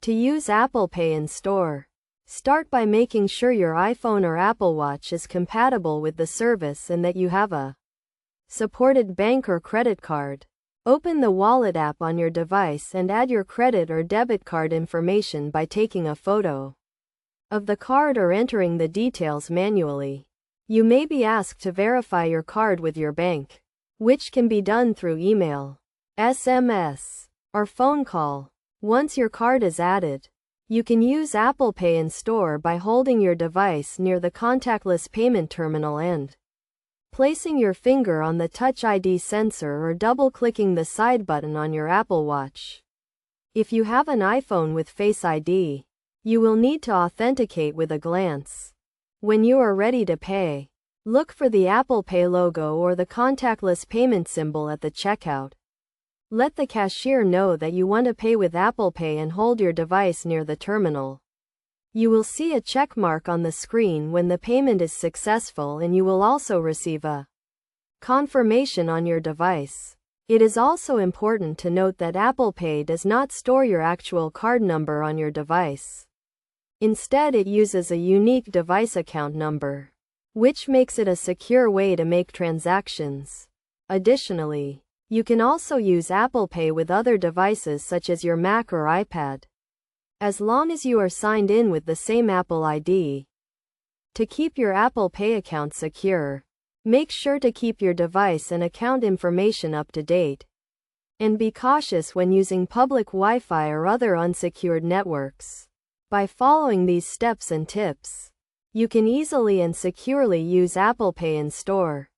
To use Apple Pay in store, start by making sure your iPhone or Apple Watch is compatible with the service and that you have a supported bank or credit card. Open the Wallet app on your device and add your credit or debit card information by taking a photo of the card or entering the details manually. You may be asked to verify your card with your bank, which can be done through email, SMS, or phone call. Once your card is added, you can use Apple Pay in store by holding your device near the contactless payment terminal and placing your finger on the Touch ID sensor or double-clicking the side button on your Apple Watch. If you have an iPhone with Face ID, you will need to authenticate with a glance. When you are ready to pay, look for the Apple Pay logo or the contactless payment symbol at the checkout. Let the cashier know that you want to pay with Apple Pay and hold your device near the terminal. You will see a check mark on the screen when the payment is successful, and you will also receive a confirmation on your device. It is also important to note that Apple Pay does not store your actual card number on your device. Instead, it uses a unique device account number, which makes it a secure way to make transactions. Additionally, you can also use Apple Pay with other devices such as your Mac or iPad, as long as you are signed in with the same Apple ID. To keep your Apple Pay account secure, make sure to keep your device and account information up to date. And be cautious when using public Wi-Fi or other unsecured networks. By following these steps and tips, you can easily and securely use Apple Pay in store.